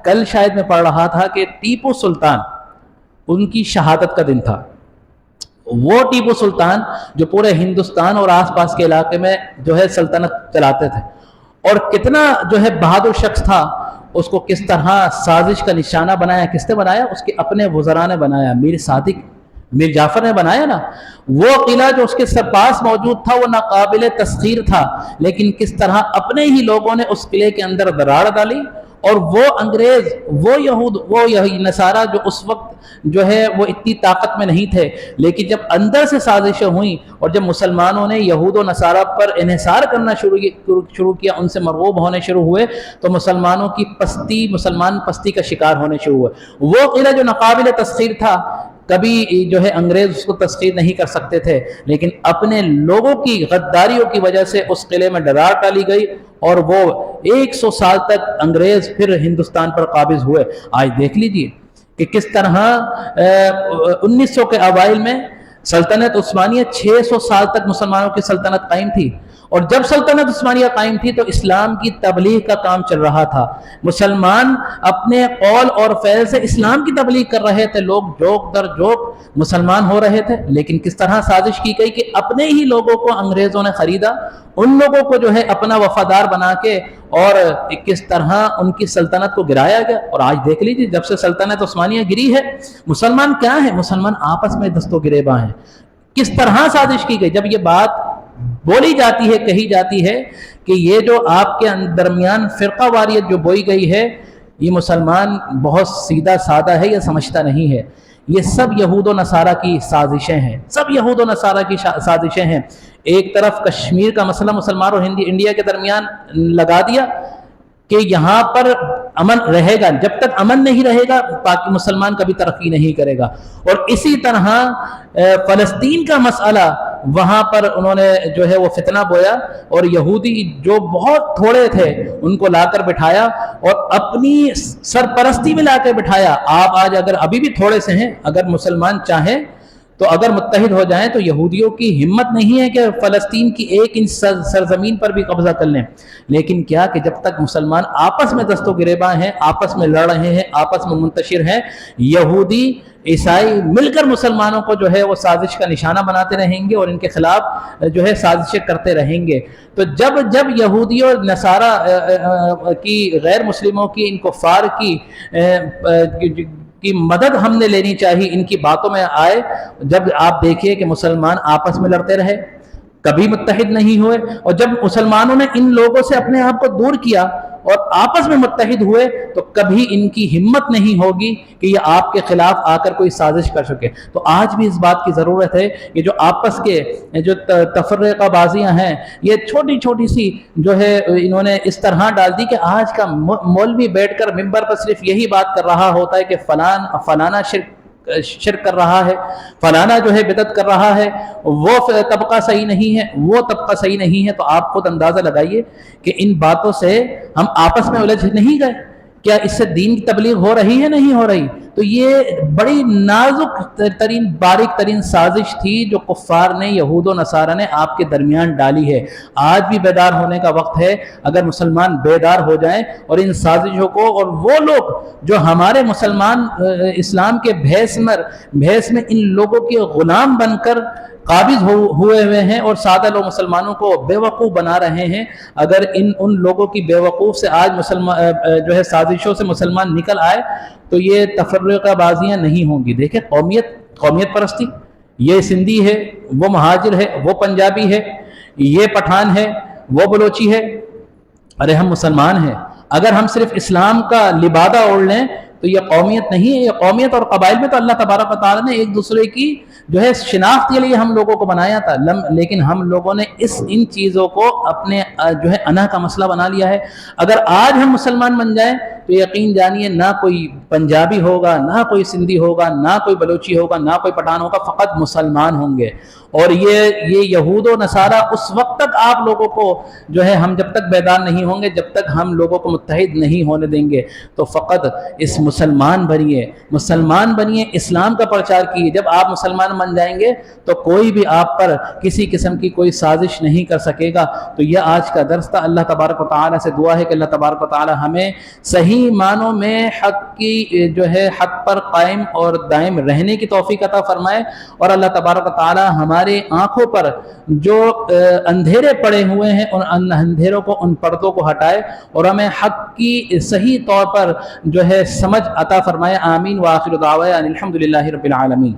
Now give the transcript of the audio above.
کل شاید میں پڑھ رہا تھا کہ ٹیپو سلطان ان کی شہادت کا دن تھا. وہ ٹیپو سلطان جو پورے ہندوستان اور آس پاس کے علاقے میں جو ہے سلطنت چلاتے تھے, اور کتنا جو ہے بہادر شخص تھا, اس کو کس طرح سازش کا نشانہ بنایا. کس نے بنایا؟ اس کے اپنے وزراء نے بنایا. میر صادق, میر جعفر نے بنایا نا. وہ قلعہ جو اس کے پاس موجود تھا وہ ناقابل تسخیر تھا, لیکن کس طرح اپنے ہی لوگوں نے اس قلعے کے اندر دراڑ ڈالی, اور وہ انگریز, وہ یہود, وہ نصارہ جو اس وقت جو ہے وہ اتنی طاقت میں نہیں تھے, لیکن جب اندر سے سازشیں ہوئیں اور جب مسلمانوں نے یہود و نصارہ پر انحصار کرنا شروع کیا, ان سے مرغوب ہونے شروع ہوئے, تو مسلمانوں کی مسلمان پستی کا شکار ہونے شروع ہوئے. وہ قلعہ جو ناقابل تسخیر تھا, کبھی جو ہے انگریز اس کو تسخیر نہیں کر سکتے تھے, لیکن اپنے لوگوں کی غداریوں کی وجہ سے اس قلعے میں ڈرار ڈالی گئی, اور وہ 100 سال تک انگریز پھر ہندوستان پر قابض ہوئے. آج دیکھ لیجئے کہ کس طرح 1900 کے اوائل میں سلطنت عثمانیہ 600 سال تک مسلمانوں کی سلطنت قائم تھی, اور جب سلطنت عثمانیہ قائم تھی تو اسلام کی تبلیغ کا کام چل رہا تھا. مسلمان اپنے قول اور فعل سے اسلام کی تبلیغ کر رہے تھے, لوگ جوک در جوک مسلمان ہو رہے تھے, لیکن کس طرح سازش کی گئی کہ اپنے ہی لوگوں کو انگریزوں نے خریدا, ان لوگوں کو جو ہے اپنا وفادار بنا کے, اور کس طرح ان کی سلطنت کو گرایا گیا. اور آج دیکھ لیجیے جب سے سلطنت عثمانیہ گری ہے, مسلمان کیا ہے؟ مسلمان آپس میں دست و گریباں ہیں. کس طرح سازش کی گئی. جب یہ بات بولی جاتی ہے, کہی جاتی ہے کہ یہ جو آپ کے درمیان فرقہ واریت جو بوئی گئی ہے, یہ مسلمان بہت سیدھا سادہ ہے, یہ سمجھتا نہیں ہے. یہ سب یہود و نصارہ کی سازشیں ہیں, سب یہود و نصارہ کی سازشیں ہیں. ایک طرف کشمیر کا مسئلہ مسلمان اور انڈیا کے درمیان لگا دیا کہ یہاں پر امن رہے گا, جب تک امن نہیں رہے گا پاک مسلمان کبھی ترقی نہیں کرے گا. اور اسی طرح فلسطین کا مسئلہ, وہاں پر انہوں نے جو ہے وہ فتنہ بویا, اور یہودی جو بہت تھوڑے تھے ان کو لا کر بٹھایا اور اپنی سرپرستی میں لا کر بٹھایا. آپ آج اگر ابھی بھی تھوڑے سے ہیں, اگر مسلمان چاہیں تو اگر متحد ہو جائیں تو یہودیوں کی ہمت نہیں ہے کہ فلسطین کی 1 انچ سرزمین پر بھی قبضہ کر لیں. لیکن کیا کہ جب تک مسلمان آپس میں دست و گریباں ہیں, آپس میں لڑ رہے ہیں, آپس میں منتشر ہیں, یہودی عیسائی مل کر مسلمانوں کو جو ہے وہ سازش کا نشانہ بناتے رہیں گے اور ان کے خلاف جو ہے سازشیں کرتے رہیں گے. تو جب یہودیوں اور نصارہ کی, غیر مسلموں کی, ان کفار کی مدد ہم نے لینی چاہیے, ان کی باتوں میں آئے, جب آپ دیکھیے کہ مسلمان آپس میں لڑتے رہے, کبھی متحد نہیں ہوئے, اور جب مسلمانوں نے ان لوگوں سے اپنے آپ کو دور کیا اور آپس میں متحد ہوئے تو کبھی ان کی ہمت نہیں ہوگی کہ یہ آپ کے خلاف آ کر کوئی سازش کر سکے. تو آج بھی اس بات کی ضرورت ہے کہ جو آپس کے جو تفرقہ بازیاں ہیں, یہ چھوٹی چھوٹی سی جو ہے انہوں نے اس طرح ڈال دی کہ آج کا مولوی بیٹھ کر ممبر پر صرف یہی بات کر رہا ہوتا ہے کہ فلانا شرک کر رہا ہے, فلانا جو ہے بدعت کر رہا ہے, وہ طبقہ صحیح نہیں ہے, وہ طبقہ صحیح نہیں ہے. تو آپ خود اندازہ لگائیے کہ ان باتوں سے ہم آپس میں الجھ نہیں گئے, کیا اس سے دین کی تبلیغ ہو رہی ہے, نہیں ہو رہی؟ تو یہ بڑی نازک ترین باریک ترین سازش تھی جو کفار نے, یہود و نصارہ نے آپ کے درمیان ڈالی ہے. آج بھی بیدار ہونے کا وقت ہے. اگر مسلمان بیدار ہو جائیں اور ان سازشوں کو, اور وہ لوگ جو ہمارے مسلمان اسلام کے بھیس میں ان لوگوں کے غلام بن کر قابض ہوئے ہیں اور سادہ لوگ مسلمانوں کو بے وقوف بنا رہے ہیں, اگر ان لوگوں کی بے وقوف سے آج جو ہے سازشوں سے مسلمان نکل آئے تو یہ تفرقہ بازیاں نہیں ہوں گی. دیکھیں قومیت پرستی, یہ سندھی ہے, وہ مہاجر ہے, وہ پنجابی ہے, یہ پٹھان ہے, وہ بلوچی ہے. ارے ہم مسلمان ہیں, اگر ہم صرف اسلام کا لبادہ اوڑھ لیں تو یہ قومیت نہیں ہے. یہ قومیت اور قبائل میں تو اللہ تبارک و تعالیٰ نے ایک دوسرے کی جو ہے شناخت کے لیے ہم لوگوں کو بنایا تھا, لیکن ہم لوگوں نے ان چیزوں کو اپنے جو ہے انا کا مسئلہ بنا لیا ہے. اگر آج ہم مسلمان بن جائیں تو یقین جانیے نہ کوئی پنجابی ہوگا, نہ کوئی سندھی ہوگا, نہ کوئی بلوچی ہوگا, نہ کوئی پٹھان ہوگا, فقط مسلمان ہوں گے. اور یہ یہود و نصارہ اس وقت تک آپ لوگوں کو جو ہے, ہم جب تک بیدار نہیں ہوں گے, جب تک ہم لوگوں کو متحد نہیں ہونے دیں گے, تو فقط اس مسلمان بنیے, اسلام کا پرچار کیے. جب آپ مسلمان بن جائیں گے تو کوئی بھی آپ پر کسی قسم کی کوئی سازش نہیں کر سکے گا. تو یہ آج کا درس تھا. اللہ تبارک و تعالیٰ سے دعا ہے کہ اللہ تبارک و تعالیٰ ہمیں صحیح صحیح معنوں میں حق کی جو ہے حق پر قائم اور دائم رہنے کی توفیق عطا فرمائے، اور اللہ تبارک و تعالی ہمارے آنکھوں پر جو اندھیرے پڑے ہوئے ہیں ان اندھیروں کو، ان پردوں کو ہٹائے، اور ہمیں حق کی صحیح طور پر جو ہے سمجھ عطا فرمائے۔ آمین۔ وآخر دعوانا الحمدللہ رب العالمین۔